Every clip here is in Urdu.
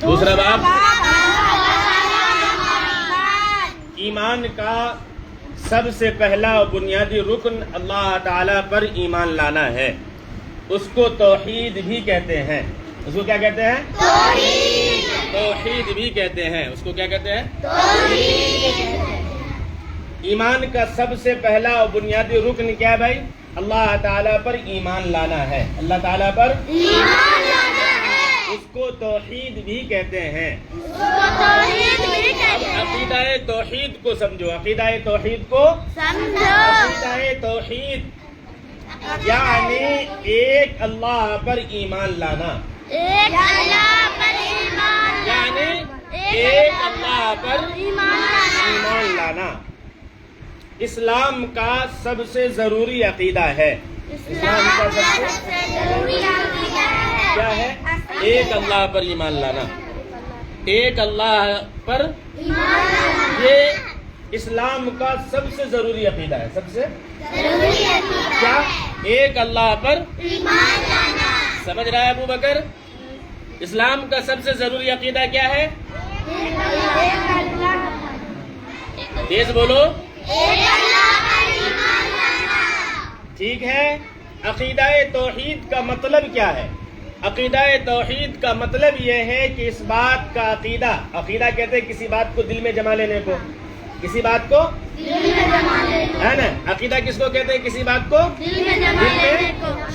دوسرا باب ایمان کا سب سے پہلا اور بنیادی رکن اللہ تعالیٰ پر ایمان لانا ہے. اس کو توحید بھی کہتے ہیں. اس کو کیا کہتے ہیں؟ توحید بھی کہتے ہیں. اس کو کیا کہتے ہیں؟ ایمان کا سب سے پہلا اور بنیادی رکن کیا ہے بھائی؟ اللہ تعالیٰ پر ایمان لانا ہے. اللہ تعالیٰ پر ایمان لانا ہے. اس کو توحید بھی کہتے ہیں. عقیدہ توحید کو سمجھو. عقیدہ توحید کو سمجھو. عقیدہ توحید یعنی ایک اللہ پر ایمان لانا. ایک اللہ پر ایمان یعنی ایک اللہ پر ایمان لانا اسلام کا سب سے ضروری عقیدہ ہے. اسلام کا سب سے ضروری عقیدہ کیا ہے؟ ایک اللہ پر ایمان لانا. ایک اللہ پر یہ اسلام کا سب سے ضروری عقیدہ ہے. سب سے ضروری عقیدہ کیا؟ ایک اللہ پر ایمان لانا. سمجھ رہا ہے ابو بکر؟ اسلام کا سب سے ضروری عقیدہ کیا ہے؟ تیز بولو. ٹھیک ہے. عقیدہ توحید کا مطلب کیا ہے؟ عقیدہ توحید کا مطلب یہ ہے کہ اس بات کا عقیدہ کہتے ہیں کسی بات کو دل میں جما لینے کو. کسی بات کو ہے نا. عقیدہ کس کو کہتے ہیں؟ کسی بات کو دل میں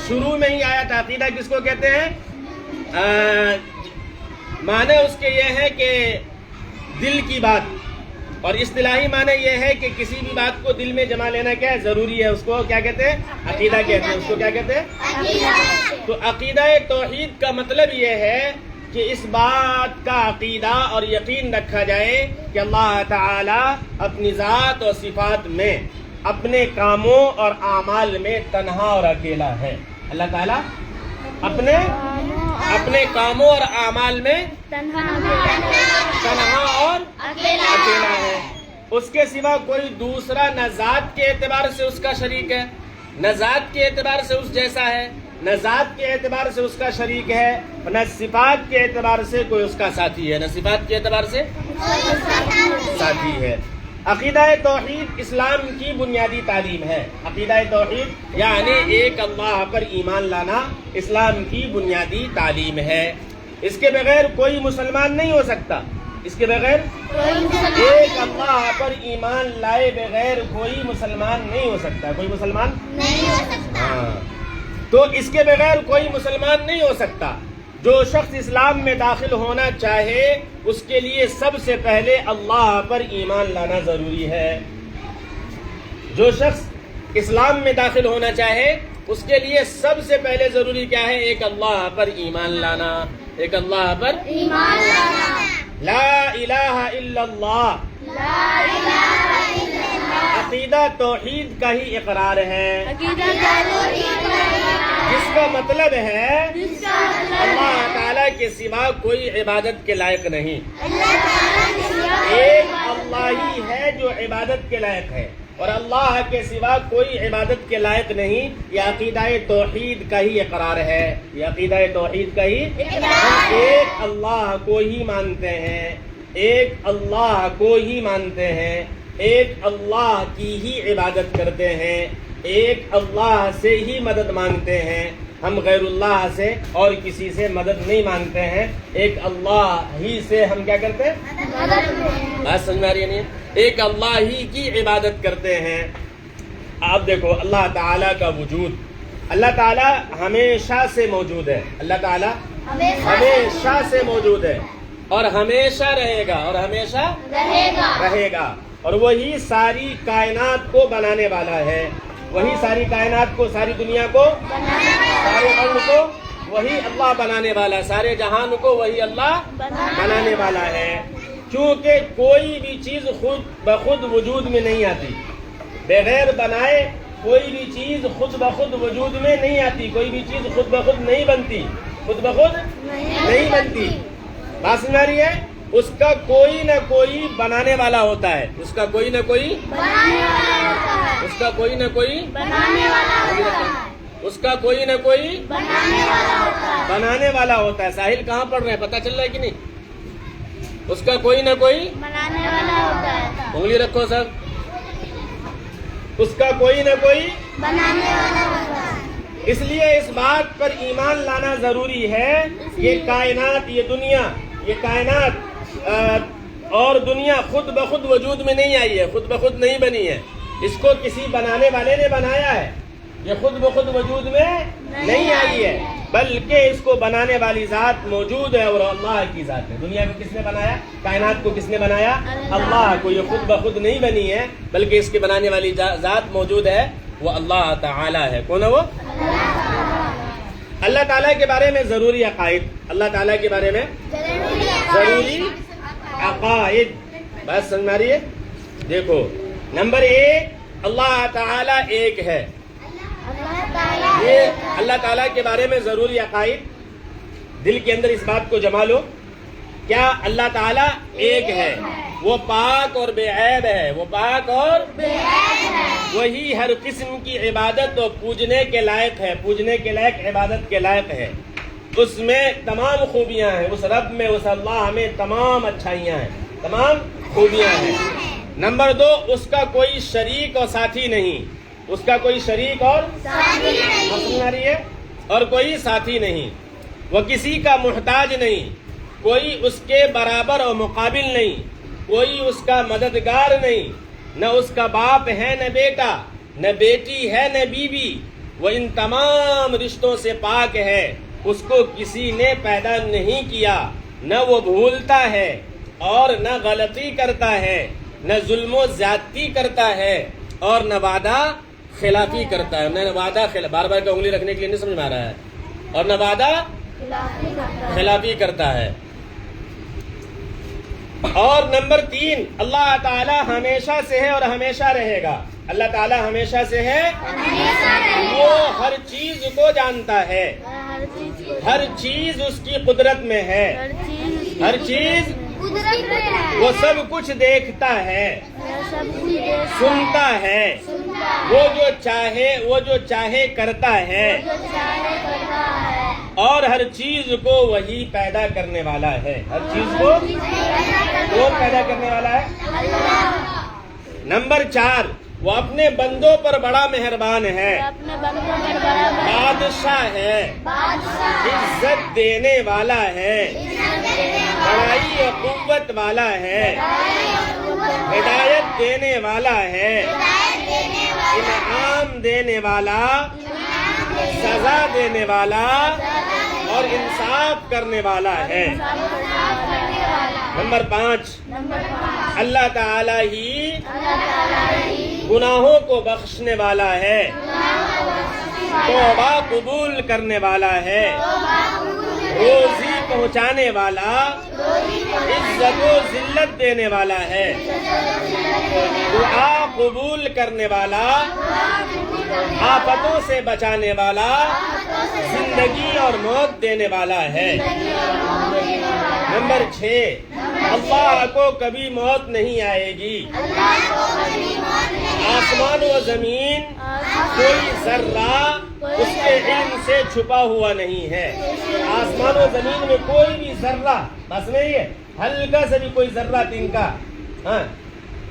شروع میں ہی آیا تھا. عقیدہ کس کو کہتے ہیں؟ معنی اس کے یہ ہے کہ دل کی بات, اور اصطلاحی معنی یہ ہے کہ کسی بھی بات کو دل میں جما لینا کیا ہے؟ ضروری ہے. اس کو کیا کہتے ہیں؟ عقیدہ کہتے ہیں. اس کو کیا کہتے ہیں؟ تو عقیدہ توحید کا مطلب یہ ہے کہ اس بات کا عقیدہ اور یقین رکھا جائے کہ اللہ تعالی اپنی ذات اور صفات میں اپنے کاموں اور اعمال میں تنہا اور اکیلا ہے. اللہ تعالی اپنے کاموں اور اعمال میں تنہا اور اکیلا ہے. اس کے سوا کوئی دوسرا نہ ذات کے اعتبار سے اس کا شریک ہے, نہ ذات کے اعتبار سے اس جیسا ہے, نہ ذات کے اعتبار سے اس کا شریک ہے, نہ صفات کے اعتبار سے کوئی اس کا ساتھی ہے. نہ صفات کے اعتبار سے ساتھی ہے. عقیدہ توحید اسلام کی بنیادی تعلیم ہے. عقیدہ توحید یعنی ایک اللہ پر ایمان لانا اسلام کی بنیادی تعلیم ہے. اس کے بغیر کوئی مسلمان نہیں ہو سکتا. اس کے بغیر ایک اللہ پر ایمان لائے بغیر کوئی مسلمان نہیں ہو سکتا. کوئی مسلمان نہیں ہو سکتا. تو اس کے بغیر کوئی مسلمان نہیں ہو سکتا. جو شخص اسلام میں داخل ہونا چاہے اس کے لیے سب سے پہلے اللہ پر ایمان لانا ضروری ہے. جو شخص اسلام میں داخل ہونا چاہے اس کے لیے سب سے پہلے ضروری کیا ہے؟ ایک اللہ پر ایمان لانا. ایک اللہ پر ایمان لانا. لا الہ الا اللہ. عقیدہ توحید کا ہی اقرار ہے. جس کا مطلب ہے اللہ تعالیٰ کے سوا کوئی عبادت کے لائق نہیں. ایک اللہ ہی ہے جو عبادت کے لائق ہے, اور اللہ کے سوا کوئی عبادت کے لائق نہیں. یہ عقیدہ توحید کا ہی اقرار ہے. یہ عقیدہ توحید کا ہی ہم ایک اللہ کو ہی مانتے ہیں. ایک اللہ کو ہی مانتے ہیں. ایک اللہ کی ہی عبادت کرتے ہیں. ایک اللہ سے ہی مدد مانگتے ہیں. ہم غیر اللہ سے اور کسی سے مدد نہیں مانگتے ہیں. ایک اللہ ہی سے ہم کیا کرتے ہیں؟ بات سمجھ میں آ رہی ہے نہیں؟ ایک اللہ ہی کی عبادت کرتے ہیں. آپ دیکھو اللہ تعالیٰ کا وجود, اللہ تعالیٰ ہمیشہ سے موجود ہے. اللہ تعالیٰ ہمیشہ سے موجود ہے اور ہمیشہ رہے گا اور ہمیشہ رہے گا. اور وہی ساری کائنات کو بنانے والا ہے. وہی ساری کائنات کو, ساری دنیا کو, سارے کون کو وہی اللہ بنانے والا. سارے جہان کو وہی اللہ بنانے والا ہے. کیونکہ کوئی بھی چیز خود بخود وجود میں نہیں آتی. بغیر بنائے کوئی بھی چیز خود بخود وجود میں نہیں آتی. کوئی بھی چیز خود بخود نہیں بنتی. خود بخود نہیں بنتی. بات سمجھ آ رہی ہے؟ اس کا کوئی نہ کوئی بنانے والا ہوتا ہے. اس کا کوئی نہ کوئی اس کا کوئی نہ کوئی اس کا کوئی نہ کوئی بنانے والا ہوتا ہے. ساحل کہاں پڑھ رہے ہیں؟ پتہ چل رہا ہے کہ نہیں؟ اس کا کوئی نہ کوئی بنانے والا ہوتا ہے. انگلی رکھو سب. اس کا کوئی نہ کوئی بنانے والا ہوتا ہے. اس لیے اس بات پر ایمان لانا ضروری ہے. یہ کائنات، یہ دنیا، یہ کائنات اور دنیا خود بخود وجود میں نہیں آئی ہے، خود بخود نہیں بنی ہے. اس کو کسی بنانے والے نے بنایا ہے. یہ خود بخود وجود میں نہیں آئی ہے، بلکہ اس کو بنانے والی ذات موجود ہے اور اللہ کی ذات ہے. دنیا کو کس نے بنایا؟ کائنات کو کس نے بنایا؟ اللہ کو. یہ خود بخود نہیں بنی ہے، بلکہ اس کے بنانے والی ذات موجود ہے، وہ اللہ تعالی ہے. کون ہے وہ؟ اللہ تعالیٰ کے بارے میں ضروری عقائد. اللہ تعالیٰ کے بارے میں ضروری عقائد. بات سمجھ میں آ رہی ہے؟ دیکھو، نمبر 1، اللہ تعالیٰ ایک ہے. یہ اللہ تعالیٰ کے بارے میں ضروری عقائد. دل کے اندر اس بات کو جما لو. کیا اللہ تعالیٰ ایک ہے؟ وہ پاک اور بے عیب ہے. وہ پاک اور وہی ہر قسم کی عبادت و پوجنے کے لائق ہے. پوجنے کے لائق، عبادت کے لائق ہے. اس میں تمام خوبیاں ہیں. اس رب میں، اس اللہ میں تمام اچھائیاں ہیں، تمام خوبیاں ہیں. نمبر 2، اس کا کوئی شریک اور ساتھی نہیں. اس کا کوئی شریک اور ساتھی نہیں، اور کوئی ساتھی نہیں. وہ کسی کا محتاج نہیں. کوئی اس کے برابر اور مقابل نہیں. کوئی اس کا مددگار نہیں. نہ اس کا باپ ہے، نہ بیٹا، نہ بیٹی ہے، نہ بیوی. وہ ان تمام رشتوں سے پاک ہے. اس کو کسی نے پیدا نہیں کیا. نہ وہ بھولتا ہے اور نہ غلطی کرتا ہے. نہ ظلم و زیادتی کرتا ہے اور نہ وعدہ خلافی کرتا ہے. نہ وعدہ بار بار کا انگلی رکھنے کے لیے نہیں سمجھ میں آ رہا ہے. اور نہ وعدہ خلافی کرتا ہے. اور نمبر 3، اللہ تعالیٰ ہمیشہ سے ہے اور ہمیشہ رہے گا. اللہ تعالیٰ ہمیشہ سے ہے. وہ ہر چیز کو جانتا ہے. ہر چیز اس کی قدرت میں ہے. ہر چیز. وہ سب کچھ دیکھتا ہے، سنتا ہے. وہ جو چاہے کرتا ہے. اور ہر چیز کو وہی پیدا کرنے والا ہے. ہر چیز کو کون پیدا کرنے والا ہے؟ نمبر 4، وہ اپنے بندوں پر بڑا مہربان ہے. بادشاہ ہے. عزت دینے والا ہے. بڑائی اور قوت والا ہے. ہدایت دینے والا ہے. انعام دینے والا، سزا دینے والا اور انصاف کرنے والا ہے. نمبر 5، اللہ تعالیٰ ہی گناہوں کو بخشنے والا ہے. توبہ قبول کرنے والا ہے. روزی پہنچانے والا، عزت و ذلت دینے والا ہے. دعا قبول کرنے والا، آفتوں سے بچانے والا، زندگی اور موت دینے والا ہے. نمبر 6، اللہ کو کبھی موت نہیں آئے گی. آسمان و زمین کوئی ذرہ اس کے علم سے چھپا ہوا نہیں ہے. آسمان و زمین میں کوئی بھی ذرہ، بس نہیں ہے، ہلکا سے بھی کوئی ذرہ تنکا،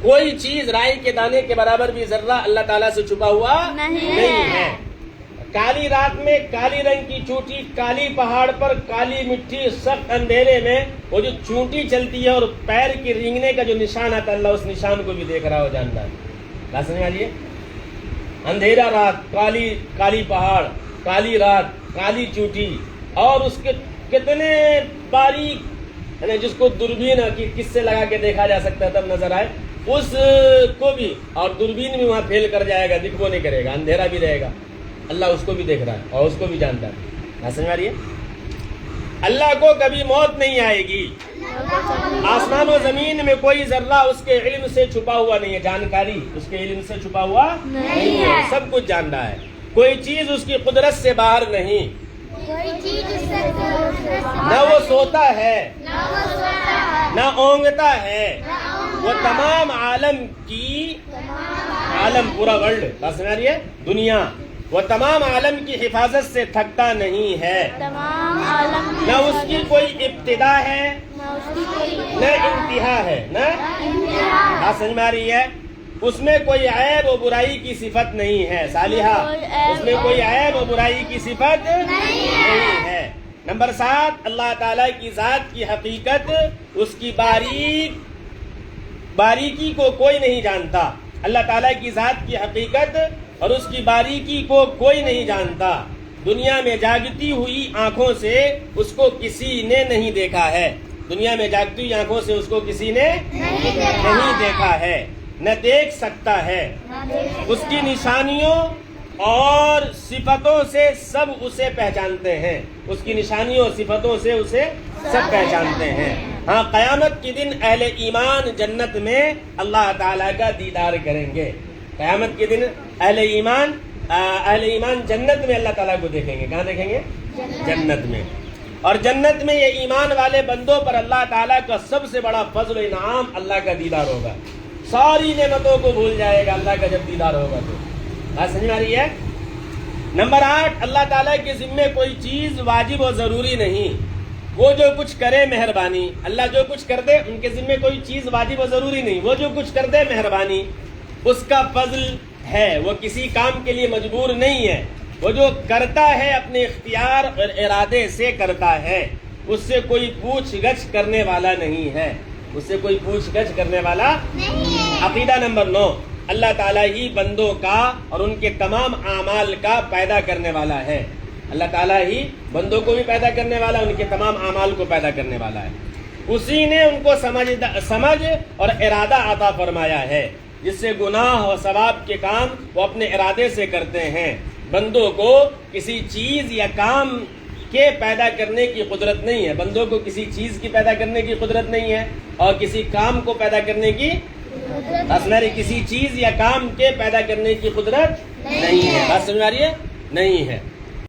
کوئی چیز رائی کے دانے کے برابر بھی ذرہ اللہ تعالیٰ سے چھپا ہوا نہیں ہے. کالی رات میں کالی رنگ کی چونٹی، کالی پہاڑ پر کالی مٹی، سخت اندھیرے میں وہ جو چونٹی چلتی ہے اور پیر کی رینگنے کا جو نشان آتا ہے، اللہ اس نشان کو بھی دیکھ رہا ہو، جانتا ہے. بات سمجھ آ رہی ہے؟ اندھیرا رات، کالی پہاڑ، کالی رات، کالی چونٹی، اور اس کے کتنے باریک، یعنی جس کو دوربین کس سے لگا کے دیکھا جا سکتا ہے تب نظر آئے، اس کو بھی، اور دوربین بھی وہاں پھیل کر جائے گا، دکھو نہیں کرے گا، اندھیرا بھی رہے گا. اللہ اس کو بھی دیکھ رہا ہے اور اس کو بھی جانتا ہے. بات سمجھ آ رہی ہے؟ اللہ کو کبھی موت نہیں آئے گی. آسمان و زمین میں کوئی ذرہ اس کے علم سے چھپا ہوا نہیں ہے. جانکاری اس کے علم سے چھپا ہوا نہیں ہے. سب کچھ جانتا ہے. کوئی چیز اس کی قدرت سے باہر نہیں. نہ وہ سوتا ہے نہ اونگتا ہے. وہ تمام عالم پورا ورلڈ، بات سمجھ رہی ہے، دنیا، وہ تمام عالم کی حفاظت سے تھکتا نہیں ہے. نہ اس کی کوئی ابتدا ہے نہ انتہا ہے نا، بات سمجھ میں آ رہی ہے؟ اس میں کوئی عیب و برائی کی صفت نہیں ہے صالحہ، اس میں کوئی عیب و برائی کی صفت نہیں ہے۔ نمبر 7، اللہ تعالیٰ کی ذات کی حقیقت، اس کی باریکی کو کوئی نہیں جانتا۔ اللہ تعالیٰ کی ذات کی حقیقت اور اس کی باریکی کو کوئی نہیں جانتا۔ دنیا میں جاگتی ہوئی آنکھوں سے اس کو کسی نے نہیں دیکھا ہے، دنیا میں جاگتی ہوئی آنکھوں سے اس کو کسی نے نہیں دیکھا ہے، نہ دیکھ سکتا ہے۔ اس کی نشانیوں اور صفتوں سے سب اسے پہچانتے ہیں، اس کی نشانیوں اور صفتوں سے اسے سب پہچانتے ہیں۔ ہاں، قیامت کے دن اہل ایمان جنت میں اللہ تعالیٰ کا دیدار کریں گے۔ قیامت کے دن اہل ایمان جنت میں اللہ تعالیٰ کو دیکھیں گے۔ کہاں دیکھیں گے؟ جنت میں۔ اور جنت میں یہ ایمان والے بندوں پر اللہ تعالیٰ کا سب سے بڑا فضل و انعام اللہ کا دیدار ہوگا۔ ساری نعمتوں کو بھول جائے گا اللہ کا جب دیدار ہوگا تو۔ بات سمجھ میں آ رہی ہے؟ نمبر 8، اللہ تعالیٰ کے ذمے کوئی چیز واجب و ضروری نہیں، وہ جو کچھ کرے مہربانی۔ اللہ جو کچھ کر دے، ان کے ذمے کوئی چیز واجب و ضروری نہیں، وہ جو کچھ کر دے مہربانی، اس کا فضل ہے، وہ کسی کام کے لیے مجبور نہیں ہے، وہ جو کرتا ہے اپنے اختیار اور ارادے سے کرتا ہے، اس سے کوئی پوچھ گچھ کرنے والا نہیں ہے، اس سے کوئی پوچھ گچھ کرنے والا نہیں ہے۔ عقیدہ نمبر 9، اللہ تعالیٰ ہی بندوں کا اور ان کے تمام اعمال کا پیدا کرنے والا ہے۔ اللہ تعالیٰ ہی بندوں کو بھی پیدا کرنے والا ہے، ان کے تمام اعمال کو پیدا کرنے والا ہے۔ اسی نے ان کو سمجھ اور ارادہ عطا فرمایا ہے، جس سے گناہ اور ثواب کے کام وہ اپنے ارادے سے کرتے ہیں۔ بندوں کو کسی چیز یا کام کے پیدا کرنے کی قدرت نہیں ہے، بندوں کو کسی چیز کی پیدا کرنے کی قدرت نہیں ہے اور کسی کام کو پیدا کرنے کی کسی چیز یا کام کے پیدا کرنے کی قدرت نہیں ہے۔ بات سمجھ میں آ رہی ہے؟ نہیں ہے۔